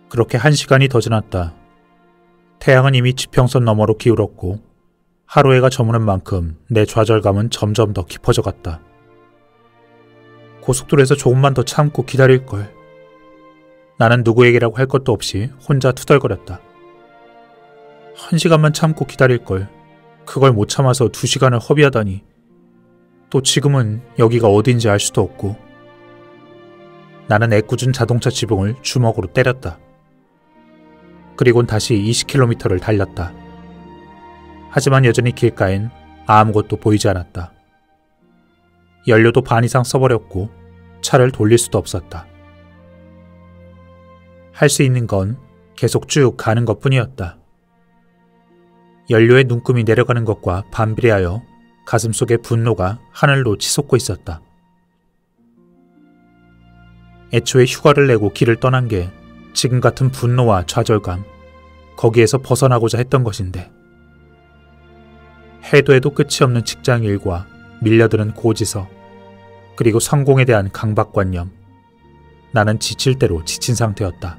그렇게 1시간이 더 지났다. 태양은 이미 지평선 너머로 기울었고 하루 해가 저무는 만큼 내 좌절감은 점점 더 깊어져 갔다. 고속도로에서 조금만 더 참고 기다릴걸. 나는 누구에게라고 할 것도 없이 혼자 투덜거렸다. 1시간만 참고 기다릴걸. 그걸 못 참아서 2시간을 허비하다니. 또 지금은 여기가 어딘지 알 수도 없고. 나는 애꿎은 자동차 지붕을 주먹으로 때렸다. 그리곤 다시 20km를 달렸다. 하지만 여전히 길가엔 아무것도 보이지 않았다. 연료도 반 이상 써버렸고 차를 돌릴 수도 없었다. 할 수 있는 건 계속 쭉 가는 것뿐이었다. 연료의 눈금이 내려가는 것과 반비례하여 가슴속의 분노가 하늘로 치솟고 있었다. 애초에 휴가를 내고 길을 떠난 게 지금 같은 분노와 좌절감, 거기에서 벗어나고자 했던 것인데 해도 해도 끝이 없는 직장 일과 밀려드는 고지서, 그리고 성공에 대한 강박관념. 나는 지칠 대로 지친 상태였다.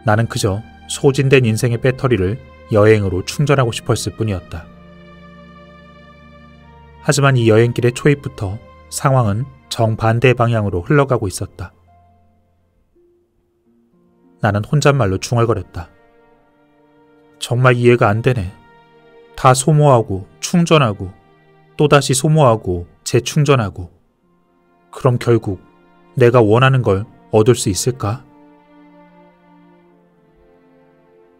나는 그저 소진된 인생의 배터리를 여행으로 충전하고 싶었을 뿐이었다. 하지만 이 여행길의 초입부터 상황은 정반대 방향으로 흘러가고 있었다. 나는 혼잣말로 중얼거렸다. 정말 이해가 안 되네. 다 소모하고 충전하고 또다시 소모하고 재충전하고. 그럼 결국 내가 원하는 걸 얻을 수 있을까?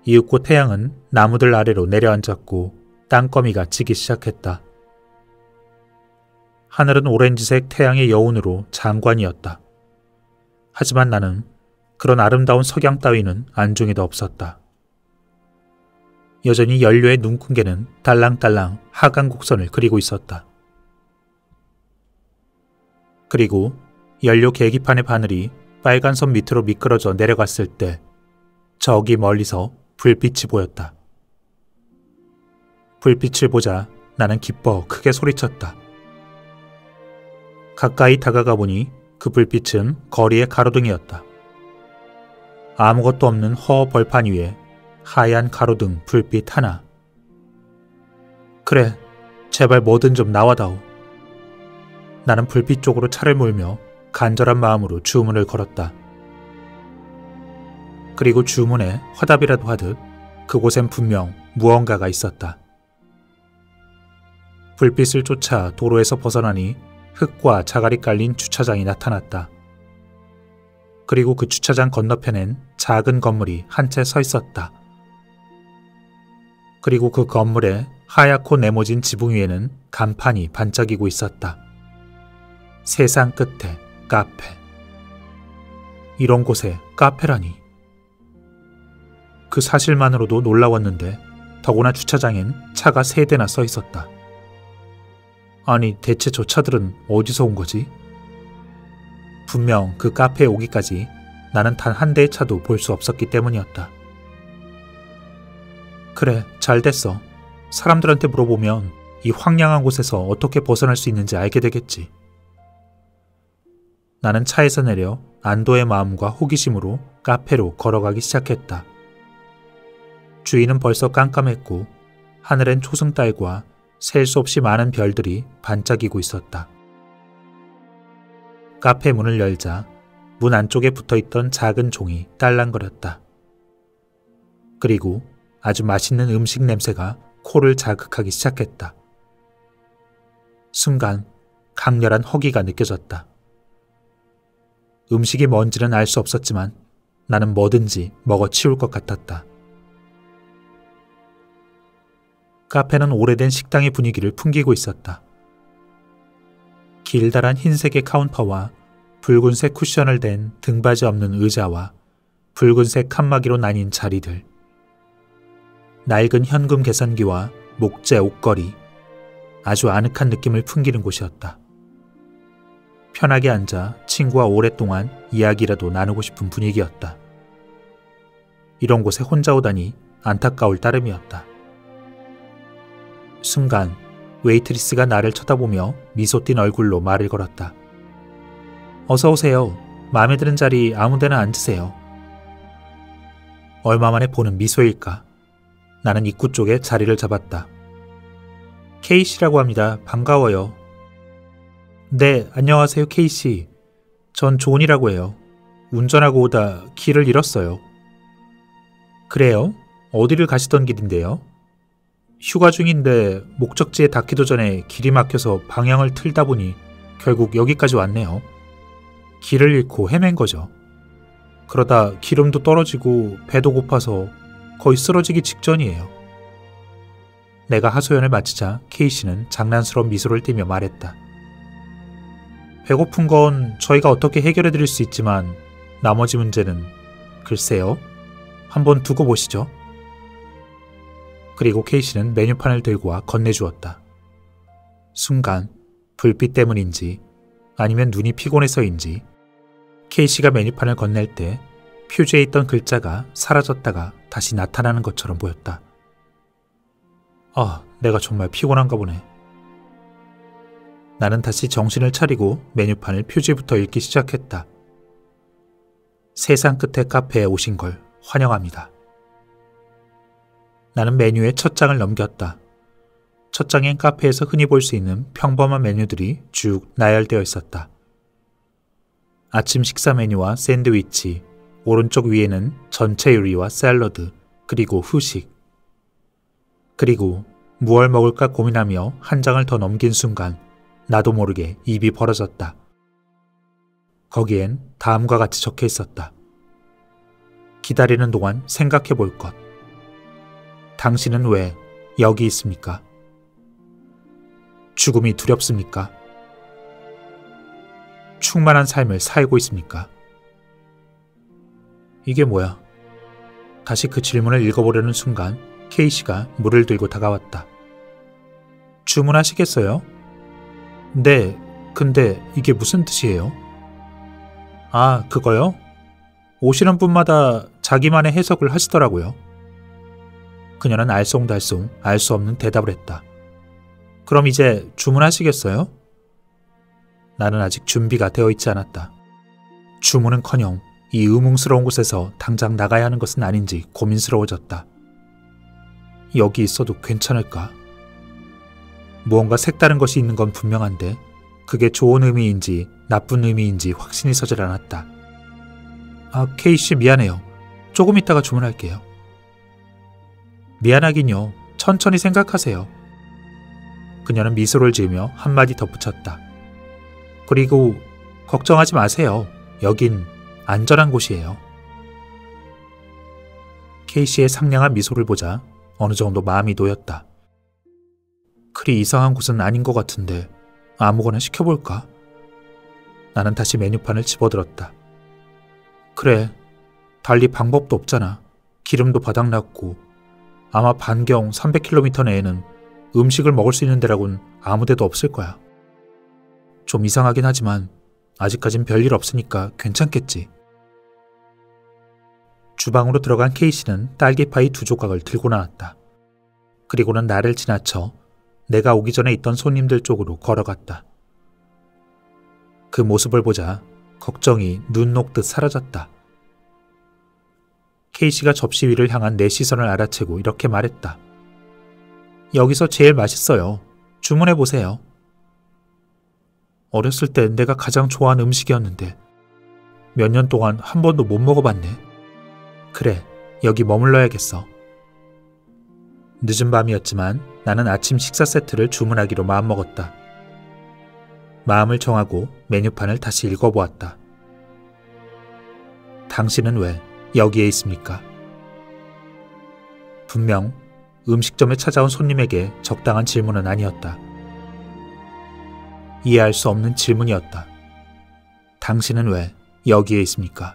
이윽고 태양은 나무들 아래로 내려앉았고 땅거미가 지기 시작했다. 하늘은 오렌지색 태양의 여운으로 장관이었다. 하지만 나는 그런 아름다운 석양 따위는 안중에도 없었다. 여전히 연료의 눈금개는 달랑달랑 하강 곡선을 그리고 있었다. 그리고 연료 계기판의 바늘이 빨간 선 밑으로 미끄러져 내려갔을 때 저기 멀리서 불빛이 보였다. 불빛을 보자 나는 기뻐 크게 소리쳤다. 가까이 다가가 보니 그 불빛은 거리의 가로등이었다. 아무것도 없는 허 벌판 위에 하얀 가로등 불빛 하나. 그래, 제발 뭐든 좀 나와다오. 나는 불빛 쪽으로 차를 몰며 간절한 마음으로 주문을 걸었다. 그리고 주문에 화답이라도 하듯 그곳엔 분명 무언가가 있었다. 불빛을 쫓아 도로에서 벗어나니 흙과 자갈이 깔린 주차장이 나타났다. 그리고 그 주차장 건너편엔 작은 건물이 한 채 서 있었다. 그리고 그 건물의 하얗고 네모진 지붕 위에는 간판이 반짝이고 있었다. 세상 끝에 카페. 이런 곳에 카페라니. 그 사실만으로도 놀라웠는데 더구나 주차장엔 차가 3대나 서 있었다. 아니, 대체 저 차들은 어디서 온 거지? 분명 그 카페에 오기까지 나는 단 한 대의 차도 볼 수 없었기 때문이었다. 그래, 잘 됐어. 사람들한테 물어보면 이 황량한 곳에서 어떻게 벗어날 수 있는지 알게 되겠지. 나는 차에서 내려 안도의 마음과 호기심으로 카페로 걸어가기 시작했다. 주위는 벌써 깜깜했고 하늘엔 초승달과 셀 수 없이 많은 별들이 반짝이고 있었다. 카페 문을 열자 문 안쪽에 붙어있던 작은 종이 딸랑거렸다. 그리고 아주 맛있는 음식 냄새가 코를 자극하기 시작했다. 순간 강렬한 허기가 느껴졌다. 음식이 뭔지는 알 수 없었지만 나는 뭐든지 먹어치울 것 같았다. 카페는 오래된 식당의 분위기를 풍기고 있었다. 길다란 흰색의 카운터와 붉은색 쿠션을 댄 등받이 없는 의자와 붉은색 칸막이로 나뉜 자리들, 낡은 현금 계산기와 목재 옷걸이, 아주 아늑한 느낌을 풍기는 곳이었다. 편하게 앉아 친구와 오랫동안 이야기라도 나누고 싶은 분위기였다. 이런 곳에 혼자 오다니 안타까울 따름이었다. 순간 웨이트리스가 나를 쳐다보며 미소 띤 얼굴로 말을 걸었다. 어서 오세요. 마음에 드는 자리 아무데나 앉으세요. 얼마 만에 보는 미소일까? 나는 입구 쪽에 자리를 잡았다. K씨라고 합니다. 반가워요. 네, 안녕하세요, K씨. 전 존이라고 해요. 운전하고 오다 길을 잃었어요. 그래요? 어디를 가시던 길인데요? 휴가 중인데 목적지에 닿기도 전에 길이 막혀서 방향을 틀다 보니 결국 여기까지 왔네요. 길을 잃고 헤맨 거죠. 그러다 기름도 떨어지고 배도 고파서 거의 쓰러지기 직전이에요. 내가 하소연을 마치자 K씨는 장난스러운 미소를 띠며 말했다. 배고픈 건 저희가 어떻게 해결해 드릴 수 있지만 나머지 문제는 글쎄요. 한번 두고 보시죠. 그리고 K씨는 메뉴판을 들고 와 건네주었다. 순간 불빛 때문인지 아니면 눈이 피곤해서인지 K씨가 메뉴판을 건넬 때 표지에 있던 글자가 사라졌다가 다시 나타나는 것처럼 보였다. 아, 내가 정말 피곤한가 보네. 나는 다시 정신을 차리고 메뉴판을 표지부터 읽기 시작했다. 세상 끝의 카페에 오신 걸 환영합니다. 나는 메뉴의 첫 장을 넘겼다. 첫 장엔 카페에서 흔히 볼 수 있는 평범한 메뉴들이 쭉 나열되어 있었다. 아침 식사 메뉴와 샌드위치, 오른쪽 위에는 전체 요리와 샐러드, 그리고 후식. 그리고 무얼 먹을까 고민하며 한 장을 더 넘긴 순간 나도 모르게 입이 벌어졌다. 거기엔 다음과 같이 적혀 있었다. 기다리는 동안 생각해 볼 것. 당신은 왜 여기 있습니까? 죽음이 두렵습니까? 충만한 삶을 살고 있습니까? 이게 뭐야? 다시 그 질문을 읽어보려는 순간 K씨가 물을 들고 다가왔다. 주문하시겠어요? 네, 근데 이게 무슨 뜻이에요? 아, 그거요? 오시는 분마다 자기만의 해석을 하시더라고요. 그녀는 알쏭달쏭 알 수 없는 대답을 했다. 그럼 이제 주문하시겠어요? 나는 아직 준비가 되어 있지 않았다. 주문은커녕 이 의문스러운 곳에서 당장 나가야 하는 것은 아닌지 고민스러워졌다. 여기 있어도 괜찮을까? 무언가 색다른 것이 있는 건 분명한데 그게 좋은 의미인지 나쁜 의미인지 확신이 서질 않았다. 아, K씨 미안해요. 조금 있다가 주문할게요. 미안하긴요. 천천히 생각하세요. 그녀는 미소를 지으며 한마디 덧붙였다. 그리고 걱정하지 마세요. 여긴 안전한 곳이에요. K씨의 상냥한 미소를 보자 어느 정도 마음이 놓였다. 그리 이상한 곳은 아닌 것 같은데 아무거나 시켜볼까? 나는 다시 메뉴판을 집어들었다. 그래, 달리 방법도 없잖아. 기름도 바닥났고 아마 반경 300km 내에는 음식을 먹을 수 있는 데라곤 아무 데도 없을 거야. 좀 이상하긴 하지만 아직까진 별일 없으니까 괜찮겠지. 주방으로 들어간 K씨는 딸기파이 2조각을 들고 나왔다. 그리고는 나를 지나쳐 내가 오기 전에 있던 손님들 쪽으로 걸어갔다. 그 모습을 보자 걱정이 눈 녹듯 사라졌다. K씨가 접시 위를 향한 내 시선을 알아채고 이렇게 말했다. 여기서 제일 맛있어요. 주문해보세요. 어렸을 때 내가 가장 좋아하는 음식이었는데 몇 년 동안 한 번도 못 먹어봤네. 그래, 여기 머물러야겠어. 늦은 밤이었지만 나는 아침 식사 세트를 주문하기로 마음먹었다. 마음을 정하고 메뉴판을 다시 읽어보았다. 당신은 왜 여기에 있습니까? 분명 음식점에 찾아온 손님에게 적당한 질문은 아니었다. 이해할 수 없는 질문이었다. 당신은 왜 여기에 있습니까?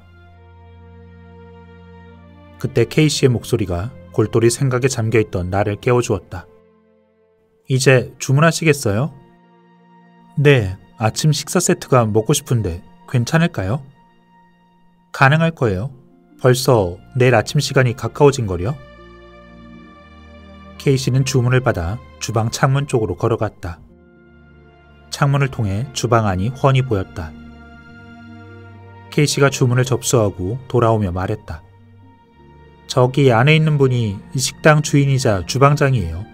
그때 K씨의 목소리가 골똘히 생각에 잠겨있던 나를 깨워주었다. 이제 주문하시겠어요? 네, 아침 식사 세트가 먹고 싶은데 괜찮을까요? 가능할 거예요. 벌써 내일 아침 시간이 가까워진 거려? K씨는 주문을 받아 주방 창문 쪽으로 걸어갔다. 창문을 통해 주방 안이 훤히 보였다. K씨가 주문을 접수하고 돌아오며 말했다. 저기 안에 있는 분이 이 식당 주인이자 주방장이에요.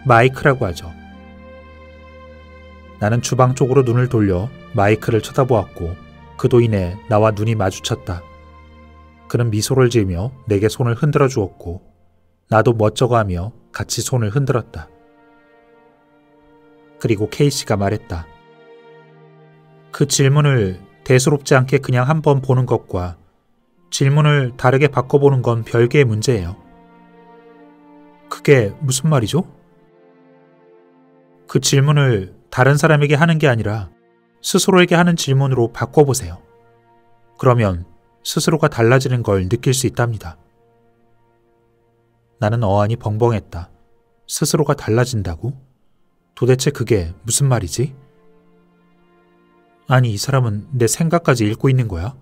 마이크라고 하죠. 나는 주방 쪽으로 눈을 돌려 마이크를 쳐다보았고 그도 인해 나와 눈이 마주쳤다. 그는 미소를 지으며 내게 손을 흔들어 주었고 나도 멋쩍어 하며 같이 손을 흔들었다. 그리고 K씨가 말했다. 그 질문을 대수롭지 않게 그냥 한번 보는 것과 질문을 다르게 바꿔보는 건 별개의 문제예요. 그게 무슨 말이죠? 그 질문을 다른 사람에게 하는 게 아니라 스스로에게 하는 질문으로 바꿔보세요. 그러면 스스로가 달라지는 걸 느낄 수 있답니다. 나는 어안이 벙벙했다. 스스로가 달라진다고? 도대체 그게 무슨 말이지? 아니, 이 사람은 내 생각까지 읽고 있는 거야?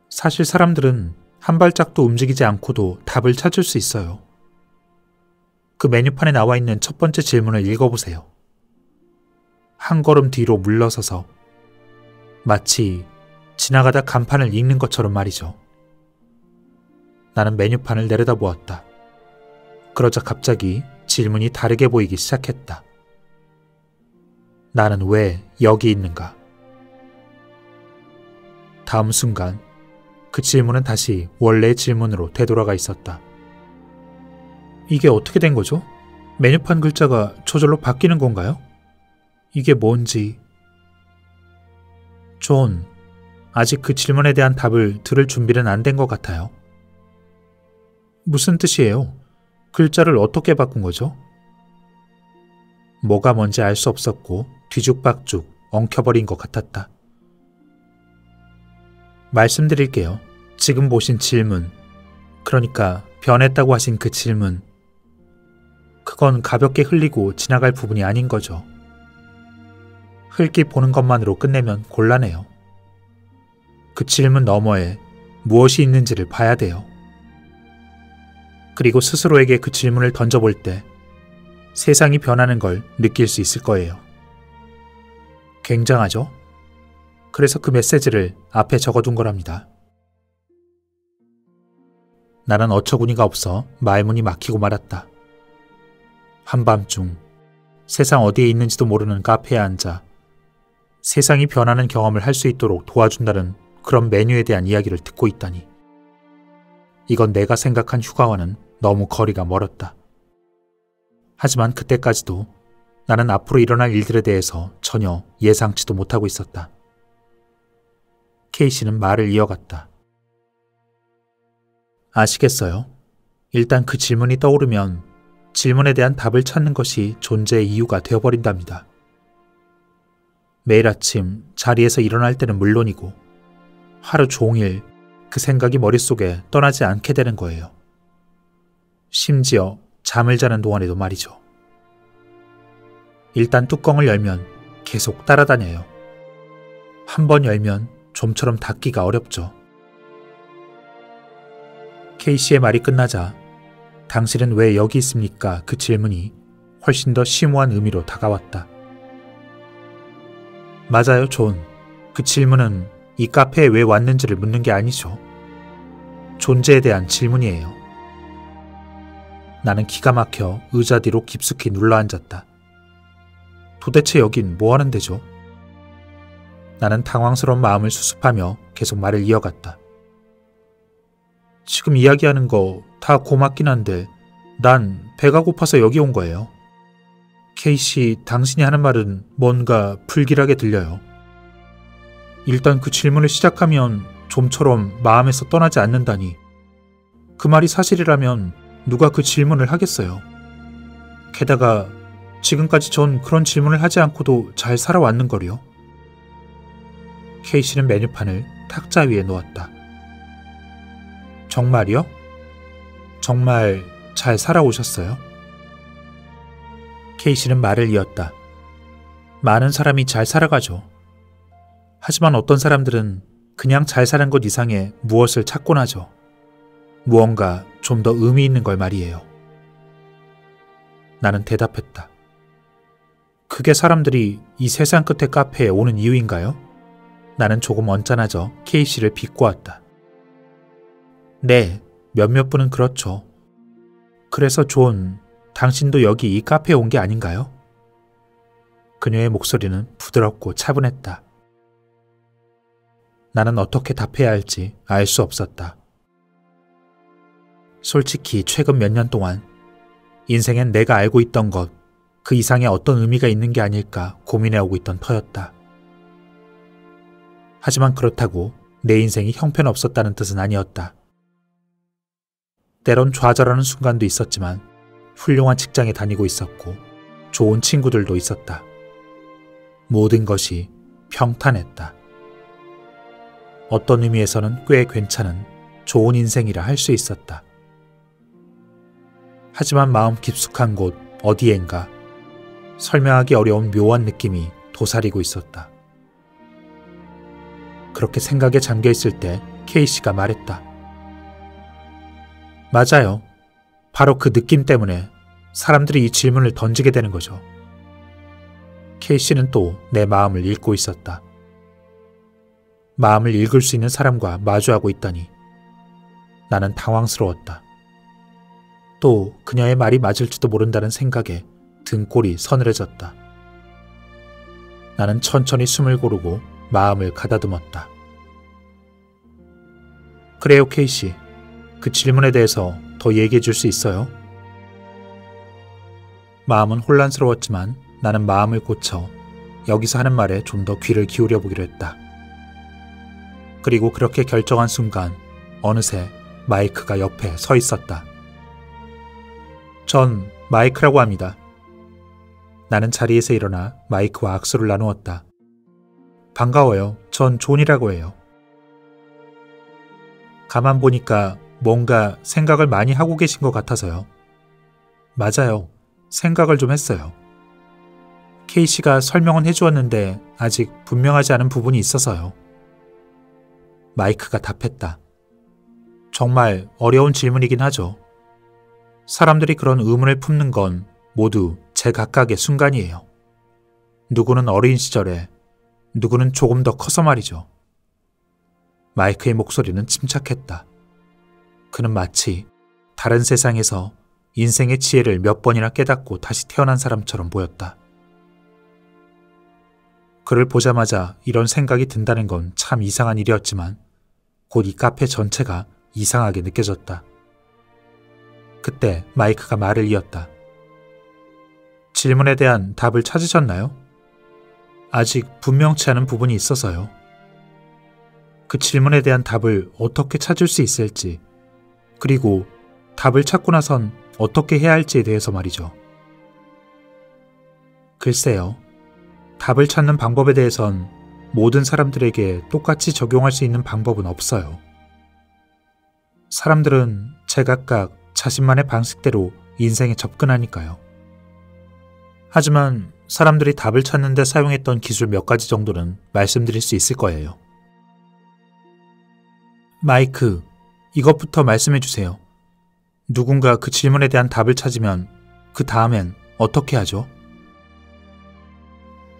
사실 사람들은 한 발짝도 움직이지 않고도 답을 찾을 수 있어요. 그 메뉴판에 나와 있는 첫 번째 질문을 읽어보세요. 한 걸음 뒤로 물러서서 마치 지나가다 간판을 읽는 것처럼 말이죠. 나는 메뉴판을 내려다보았다. 그러자 갑자기 질문이 다르게 보이기 시작했다. 나는 왜 여기 있는가? 다음 순간 그 질문은 다시 원래의 질문으로 되돌아가 있었다. 이게 어떻게 된 거죠? 메뉴판 글자가 저절로 바뀌는 건가요? 이게 뭔지... 존, 아직 그 질문에 대한 답을 들을 준비는 안 된 것 같아요. 무슨 뜻이에요? 글자를 어떻게 바꾼 거죠? 뭐가 뭔지 알 수 없었고 뒤죽박죽 엉켜버린 것 같았다. 말씀드릴게요. 지금 보신 질문, 그러니까 변했다고 하신 그 질문, 그건 가볍게 흘리고 지나갈 부분이 아닌 거죠. 흘기 보는 것만으로 끝내면 곤란해요. 그 질문 너머에 무엇이 있는지를 봐야 돼요. 그리고 스스로에게 그 질문을 던져볼 때 세상이 변하는 걸 느낄 수 있을 거예요. 굉장하죠? 그래서 그 메시지를 앞에 적어둔 거랍니다. 나는 어처구니가 없어 말문이 막히고 말았다. 한밤중 세상 어디에 있는지도 모르는 카페에 앉아 세상이 변하는 경험을 할 수 있도록 도와준다는 그런 메뉴에 대한 이야기를 듣고 있다니. 이건 내가 생각한 휴가와는 너무 거리가 멀었다. 하지만 그때까지도 나는 앞으로 일어날 일들에 대해서 전혀 예상치도 못하고 있었다. K씨는 말을 이어갔다. 아시겠어요? 일단 그 질문이 떠오르면 질문에 대한 답을 찾는 것이 존재의 이유가 되어버린답니다. 매일 아침 자리에서 일어날 때는 물론이고 하루 종일 그 생각이 머릿속에 떠나지 않게 되는 거예요. 심지어 잠을 자는 동안에도 말이죠. 일단 뚜껑을 열면 계속 따라다녀요. 한 번 열면 좀처럼 닫기가 어렵죠. K씨의 말이 끝나자 당신은 왜 여기 있습니까? 그 질문이 훨씬 더 심오한 의미로 다가왔다. 맞아요, 존. 그 질문은 이 카페에 왜 왔는지를 묻는 게 아니죠. 존재에 대한 질문이에요. 나는 기가 막혀 의자 뒤로 깊숙이 눌러앉았다. 도대체 여긴 뭐 하는 데죠? 나는 당황스러운 마음을 수습하며 계속 말을 이어갔다. 지금 이야기하는 거 다 고맙긴 한데 난 배가 고파서 여기 온 거예요. K씨, 당신이 하는 말은 뭔가 불길하게 들려요. 일단 그 질문을 시작하면 좀처럼 마음에서 떠나지 않는다니. 그 말이 사실이라면 누가 그 질문을 하겠어요. 게다가 지금까지 전 그런 질문을 하지 않고도 잘 살아왔는걸요. K씨는 메뉴판을 탁자 위에 놓았다. 정말이요? 정말 잘 살아오셨어요? K씨는 말을 이었다. 많은 사람이 잘 살아가죠. 하지만 어떤 사람들은 그냥 잘 사는 것 이상의 무엇을 찾곤 하죠. 무언가 좀 더 의미 있는 걸 말이에요. 나는 대답했다. 그게 사람들이 이 세상 끝의 카페에 오는 이유인가요? 나는 조금 언짢아져 K씨를 비꼬았다. 네, 몇몇 분은 그렇죠. 그래서 존, 당신도 여기 이 카페에 온 게 아닌가요? 그녀의 목소리는 부드럽고 차분했다. 나는 어떻게 답해야 할지 알 수 없었다. 솔직히 최근 몇 년 동안 인생엔 내가 알고 있던 것, 그 이상의 어떤 의미가 있는 게 아닐까 고민해오고 있던 터였다. 하지만 그렇다고 내 인생이 형편없었다는 뜻은 아니었다. 때론 좌절하는 순간도 있었지만 훌륭한 직장에 다니고 있었고 좋은 친구들도 있었다. 모든 것이 평탄했다. 어떤 의미에서는 꽤 괜찮은 좋은 인생이라 할 수 있었다. 하지만 마음 깊숙한 곳 어디엔가 설명하기 어려운 묘한 느낌이 도사리고 있었다. 그렇게 생각에 잠겨있을 때 K씨가 말했다. 맞아요. 바로 그 느낌 때문에 사람들이 이 질문을 던지게 되는 거죠. K씨는 또 내 마음을 읽고 있었다. 마음을 읽을 수 있는 사람과 마주하고 있다니 나는 당황스러웠다. 또 그녀의 말이 맞을지도 모른다는 생각에 등골이 서늘해졌다. 나는 천천히 숨을 고르고 마음을 가다듬었다. 그래요, K씨. 그 질문에 대해서 더 얘기해 줄 수 있어요? 마음은 혼란스러웠지만 나는 마음을 고쳐 여기서 하는 말에 좀 더 귀를 기울여 보기로 했다. 그리고 그렇게 결정한 순간 어느새 마이크가 옆에 서 있었다. 전 마이크라고 합니다. 나는 자리에서 일어나 마이크와 악수를 나누었다. 반가워요. 전 존이라고 해요. 가만 보니까 뭔가 생각을 많이 하고 계신 것 같아서요. 맞아요. 생각을 좀 했어요. K씨가 설명은 해주었는데 아직 분명하지 않은 부분이 있어서요. 마이크가 답했다. 정말 어려운 질문이긴 하죠. 사람들이 그런 의문을 품는 건 모두 제각각의 순간이에요. 누구는 어린 시절에, 누구는 조금 더 커서 말이죠. 마이크의 목소리는 침착했다. 그는 마치 다른 세상에서 인생의 지혜를 몇 번이나 깨닫고 다시 태어난 사람처럼 보였다. 그를 보자마자 이런 생각이 든다는 건 참 이상한 일이었지만 곧 이 카페 전체가 이상하게 느껴졌다. 그때 마이크가 말을 이었다. 질문에 대한 답을 찾으셨나요? 아직 분명치 않은 부분이 있어서요. 그 질문에 대한 답을 어떻게 찾을 수 있을지, 그리고 답을 찾고 나선 어떻게 해야 할지에 대해서 말이죠. 글쎄요. 답을 찾는 방법에 대해선 모든 사람들에게 똑같이 적용할 수 있는 방법은 없어요. 사람들은 제각각 자신만의 방식대로 인생에 접근하니까요. 하지만 사람들이 답을 찾는 데 사용했던 기술 몇 가지 정도는 말씀드릴 수 있을 거예요. 마이크, 이것부터 말씀해 주세요. 누군가 그 질문에 대한 답을 찾으면 그 다음엔 어떻게 하죠?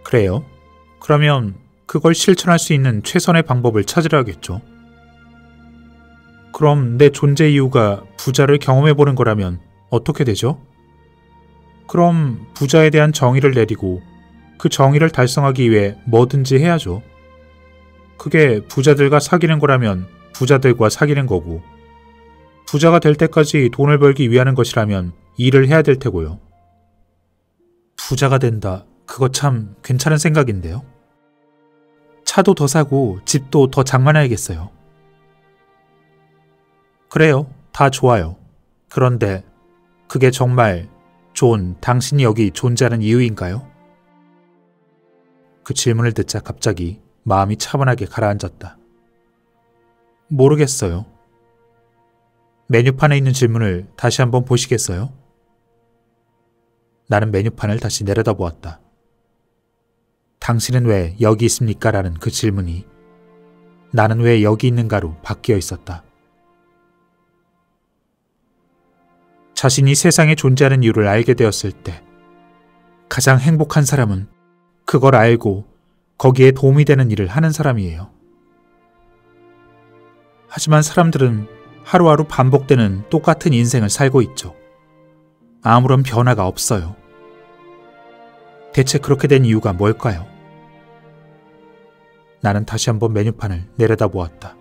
그래요? 그러면 그걸 실천할 수 있는 최선의 방법을 찾으려겠죠. 그럼 내 존재 이유가 부자를 경험해보는 거라면 어떻게 되죠? 그럼 부자에 대한 정의를 내리고 그 정의를 달성하기 위해 뭐든지 해야죠. 그게 부자들과 사귀는 거라면 부자들과 사귀는 거고, 부자가 될 때까지 돈을 벌기 위하는 것이라면 일을 해야 될 테고요. 부자가 된다. 그거 참 괜찮은 생각인데요. 차도 더 사고 집도 더 장만해야겠어요. 그래요. 다 좋아요. 그런데 그게 정말 존, 당신이 여기 존재하는 이유인가요? 그 질문을 듣자 갑자기 마음이 차분하게 가라앉았다. 모르겠어요. 메뉴판에 있는 질문을 다시 한번 보시겠어요? 나는 메뉴판을 다시 내려다보았다. 당신은 왜 여기 있습니까? 라는 그 질문이 나는 왜 여기 있는가로 바뀌어 있었다. 자신이 세상에 존재하는 이유를 알게 되었을 때 가장 행복한 사람은 그걸 알고 거기에 도움이 되는 일을 하는 사람이에요. 하지만 사람들은 하루하루 반복되는 똑같은 인생을 살고 있죠. 아무런 변화가 없어요. 대체 그렇게 된 이유가 뭘까요? 나는 다시 한번 메뉴판을 내려다보았다.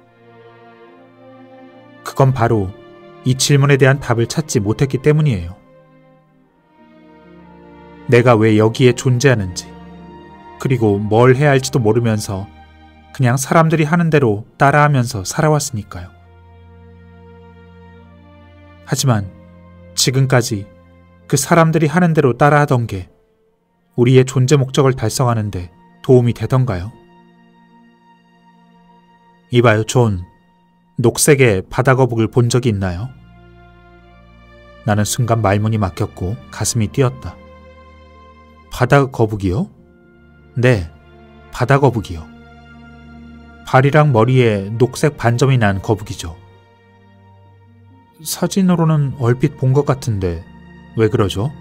그건 바로 이 질문에 대한 답을 찾지 못했기 때문이에요. 내가 왜 여기에 존재하는지, 그리고 뭘 해야 할지도 모르면서 그냥 사람들이 하는 대로 따라하면서 살아왔으니까요. 하지만 지금까지 그 사람들이 하는 대로 따라하던 게 우리의 존재 목적을 달성하는데 도움이 되던가요? 이봐요, 존. 녹색의 바다거북을 본 적이 있나요? 나는 순간 말문이 막혔고 가슴이 뛰었다. 바다거북이요? 네, 바다거북이요. 발이랑 머리에 녹색 반점이 난 거북이죠. 사진으로는 얼핏 본 것 같은데 왜 그러죠?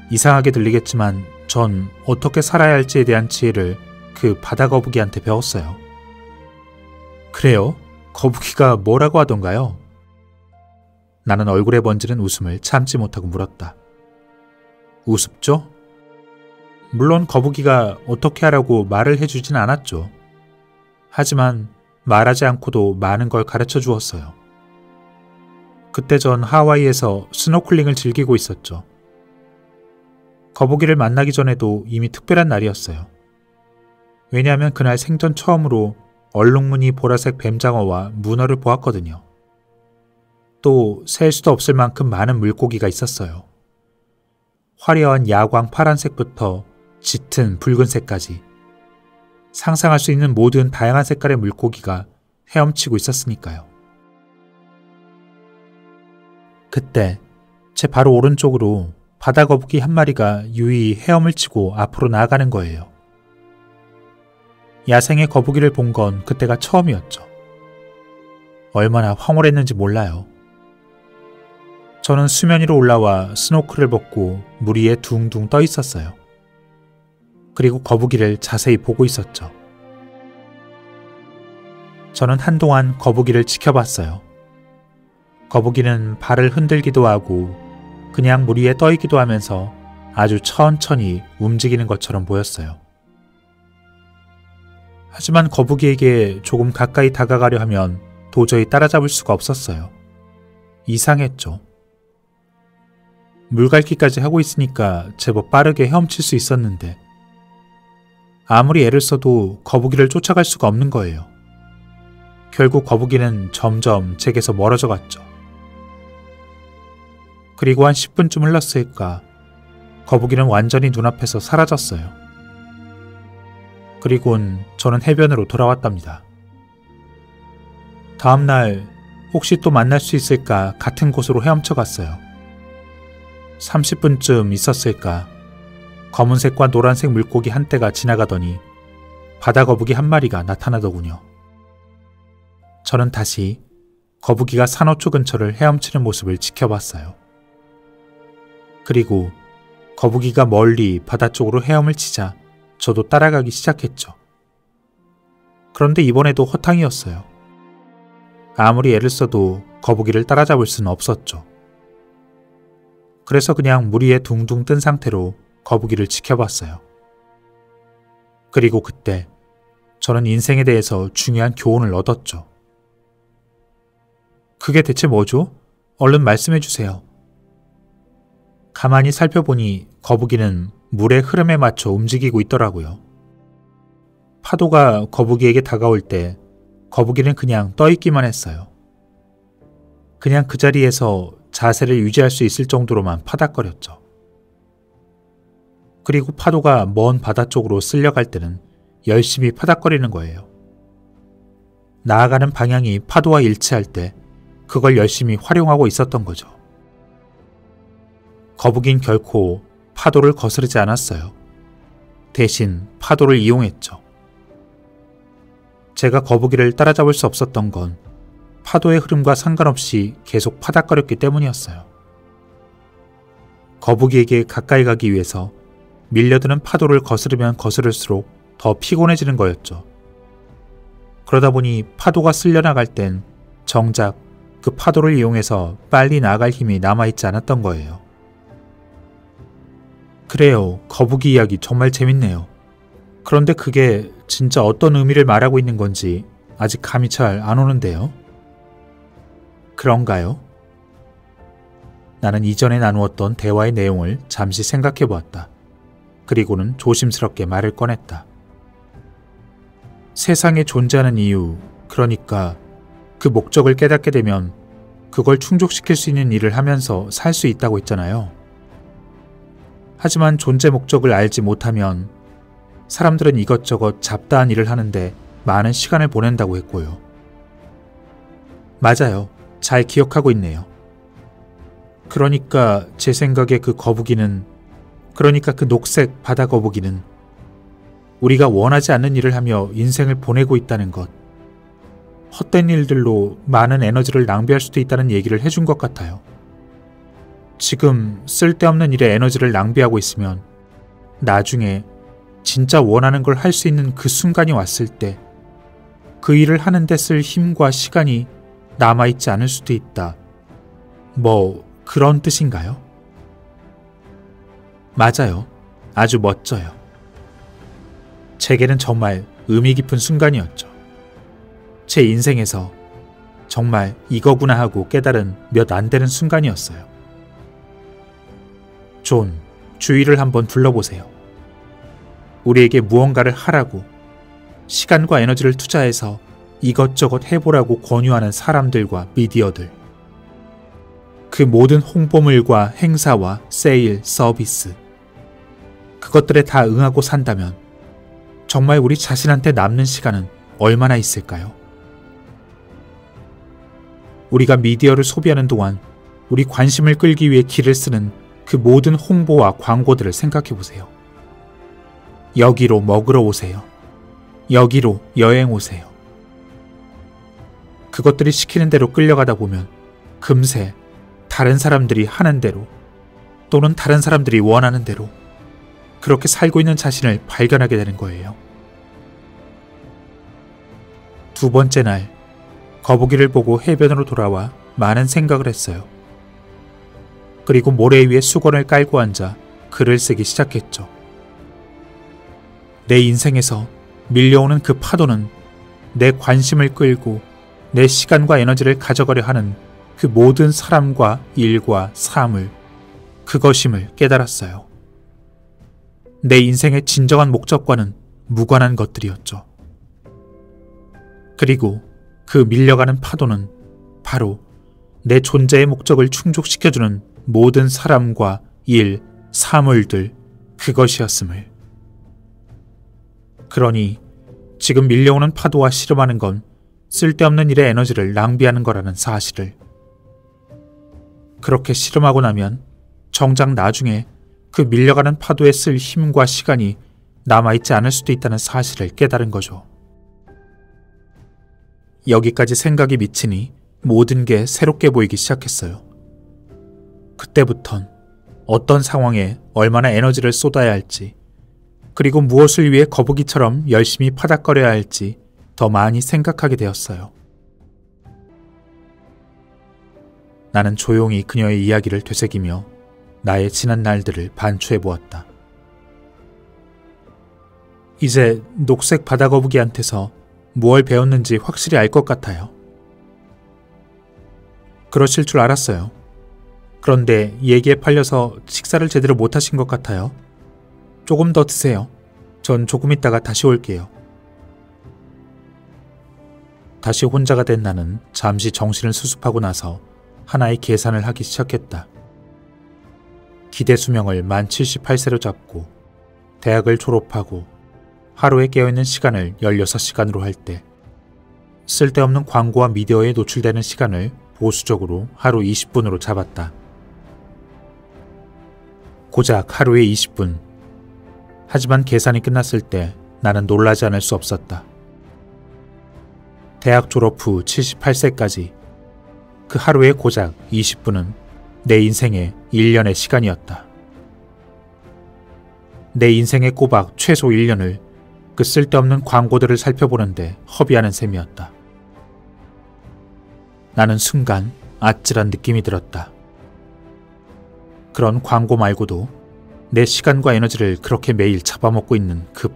이상하게 들리겠지만 전 어떻게 살아야 할지에 대한 지혜를 그 바다거북이한테 배웠어요. 그래요? 거북이가 뭐라고 하던가요? 나는 얼굴에 번지는 웃음을 참지 못하고 물었다. 우습죠? 물론 거북이가 어떻게 하라고 말을 해주진 않았죠. 하지만 말하지 않고도 많은 걸 가르쳐 주었어요. 그때 전 하와이에서 스노클링을 즐기고 있었죠. 거북이를 만나기 전에도 이미 특별한 날이었어요. 왜냐하면 그날 생전 처음으로 얼룩무늬 보라색 뱀장어와 문어를 보았거든요. 또 셀 수도 없을 만큼 많은 물고기가 있었어요. 화려한 야광 파란색부터 짙은 붉은색까지 상상할 수 있는 모든 다양한 색깔의 물고기가 헤엄치고 있었으니까요. 그때 제 바로 오른쪽으로 바다거북이 한 마리가 유유히 헤엄을 치고 앞으로 나아가는 거예요. 야생의 거북이를 본 건 그때가 처음이었죠. 얼마나 황홀했는지 몰라요. 저는 수면 위로 올라와 스노클을 벗고 물 위에 둥둥 떠 있었어요. 그리고 거북이를 자세히 보고 있었죠. 저는 한동안 거북이를 지켜봤어요. 거북이는 발을 흔들기도 하고 그냥 물 위에 떠 있기도 하면서 아주 천천히 움직이는 것처럼 보였어요. 하지만 거북이에게 조금 가까이 다가가려 하면 도저히 따라잡을 수가 없었어요. 이상했죠. 물갈기까지 하고 있으니까 제법 빠르게 헤엄칠 수 있었는데 아무리 애를 써도 거북이를 쫓아갈 수가 없는 거예요. 결국 거북이는 점점 제게서 멀어져 갔죠. 그리고 한 10분쯤 흘렀을까 거북이는 완전히 눈앞에서 사라졌어요. 그리곤 저는 해변으로 돌아왔답니다. 다음날 혹시 또 만날 수 있을까 같은 곳으로 헤엄쳐 갔어요. 30분쯤 있었을까 검은색과 노란색 물고기 한떼가 지나가더니 바다거북이 한 마리가 나타나더군요. 저는 다시 거북이가 산호초 근처를 헤엄치는 모습을 지켜봤어요. 그리고 거북이가 멀리 바다 쪽으로 헤엄을 치자 저도 따라가기 시작했죠. 그런데 이번에도 허탕이었어요. 아무리 애를 써도 거북이를 따라잡을 수는 없었죠. 그래서 그냥 물 위에 둥둥 뜬 상태로 거북이를 지켜봤어요. 그리고 그때 저는 인생에 대해서 중요한 교훈을 얻었죠. 그게 대체 뭐죠? 얼른 말씀해 주세요. 가만히 살펴보니 거북이는 물의 흐름에 맞춰 움직이고 있더라고요. 파도가 거북이에게 다가올 때 거북이는 그냥 떠있기만 했어요. 그냥 그 자리에서 자세를 유지할 수 있을 정도로만 파닥거렸죠. 그리고 파도가 먼 바다 쪽으로 쓸려갈 때는 열심히 파닥거리는 거예요. 나아가는 방향이 파도와 일치할 때 그걸 열심히 활용하고 있었던 거죠. 거북이는 결코 파도를 거스르지 않았어요. 대신 파도를 이용했죠. 제가 거북이를 따라잡을 수 없었던 건 파도의 흐름과 상관없이 계속 파닥거렸기 때문이었어요. 거북이에게 가까이 가기 위해서 밀려드는 파도를 거스르면 거스를수록 더 피곤해지는 거였죠. 그러다 보니 파도가 쓸려나갈 땐 정작 그 파도를 이용해서 빨리 나아갈 힘이 남아있지 않았던 거예요. 그래요. 거북이 이야기 정말 재밌네요. 그런데 그게 진짜 어떤 의미를 말하고 있는 건지 아직 감이 잘 안 오는데요. 그런가요? 나는 이전에 나누었던 대화의 내용을 잠시 생각해 보았다. 그리고는 조심스럽게 말을 꺼냈다. 세상에 존재하는 이유, 그러니까 그 목적을 깨닫게 되면 그걸 충족시킬 수 있는 일을 하면서 살 수 있다고 했잖아요. 하지만 존재 목적을 알지 못하면 사람들은 이것저것 잡다한 일을 하는데 많은 시간을 보낸다고 했고요. 맞아요. 잘 기억하고 있네요. 그러니까 제 생각에 그 거북이는, 그러니까 그 녹색 바다 거북이는 우리가 원하지 않는 일을 하며 인생을 보내고 있다는 것, 헛된 일들로 많은 에너지를 낭비할 수도 있다는 얘기를 해준 것 같아요. 지금 쓸데없는 일에 에너지를 낭비하고 있으면 나중에 진짜 원하는 걸 할 수 있는 그 순간이 왔을 때 그 일을 하는데 쓸 힘과 시간이 남아있지 않을 수도 있다. 뭐 그런 뜻인가요? 맞아요. 아주 멋져요. 제게는 정말 의미 깊은 순간이었죠. 제 인생에서 정말 이거구나 하고 깨달은 몇 안 되는 순간이었어요. 존, 주위를 한번 둘러보세요. 우리에게 무언가를 하라고, 시간과 에너지를 투자해서 이것저것 해보라고 권유하는 사람들과 미디어들. 그 모든 홍보물과 행사와 세일, 서비스. 그것들에 다 응하고 산다면 정말 우리 자신한테 남는 시간은 얼마나 있을까요? 우리가 미디어를 소비하는 동안 우리 관심을 끌기 위해 기를 쓰는 그 모든 홍보와 광고들을 생각해 보세요. 여기로 먹으러 오세요. 여기로 여행 오세요. 그것들이 시키는 대로 끌려가다 보면 금세 다른 사람들이 하는 대로 또는 다른 사람들이 원하는 대로 그렇게 살고 있는 자신을 발견하게 되는 거예요. 두 번째 날, 거북이를 보고 해변으로 돌아와 많은 생각을 했어요. 그리고 모래 위에 수건을 깔고 앉아 글을 쓰기 시작했죠. 내 인생에서 밀려오는 그 파도는 내 관심을 끌고 내 시간과 에너지를 가져가려 하는 그 모든 사람과 일과 사물, 그것임을 깨달았어요. 내 인생의 진정한 목적과는 무관한 것들이었죠. 그리고 그 밀려가는 파도는 바로 내 존재의 목적을 충족시켜주는 모든 사람과 일, 사물들, 그것이었음을. 그러니 지금 밀려오는 파도와 씨름하는 건 쓸데없는 일에 에너지를 낭비하는 거라는 사실을. 그렇게 씨름하고 나면 정작 나중에 그 밀려가는 파도에 쓸 힘과 시간이 남아있지 않을 수도 있다는 사실을 깨달은 거죠. 여기까지 생각이 미치니 모든 게 새롭게 보이기 시작했어요. 그때부턴 어떤 상황에 얼마나 에너지를 쏟아야 할지, 그리고 무엇을 위해 거북이처럼 열심히 파닥거려야 할지 더 많이 생각하게 되었어요. 나는 조용히 그녀의 이야기를 되새기며 나의 지난 날들을 반추해 보았다. 이제 녹색 바다거북이한테서 무얼 배웠는지 확실히 알 것 같아요. 그러실 줄 알았어요. 그런데 얘기에 팔려서 식사를 제대로 못하신 것 같아요. 조금 더 드세요. 전 조금 있다가 다시 올게요. 다시 혼자가 된 나는 잠시 정신을 수습하고 나서 하나의 계산을 하기 시작했다. 기대 수명을 만 78세로 잡고 대학을 졸업하고 하루에 깨어있는 시간을 16시간으로 할 때 쓸데없는 광고와 미디어에 노출되는 시간을 보수적으로 하루 20분으로 잡았다. 고작 하루에 20분. 하지만 계산이 끝났을 때 나는 놀라지 않을 수 없었다. 대학 졸업 후 78세까지 그 하루에 고작 20분은 내 인생의 1년의 시간이었다. 내 인생의 꼬박 최소 1년을 그 쓸데없는 광고들을 살펴보는데 허비하는 셈이었다. 나는 순간 아찔한 느낌이 들었다. 그런 광고 말고도 내 시간과 에너지를 그렇게 매일 잡아먹고 있는 그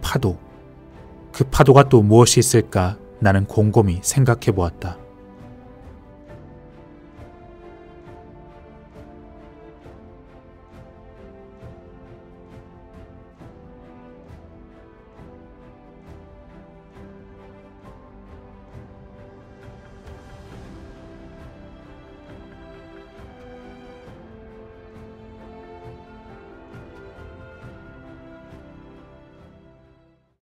파도가 또 무엇이 있을까 나는 곰곰이 생각해 보았다.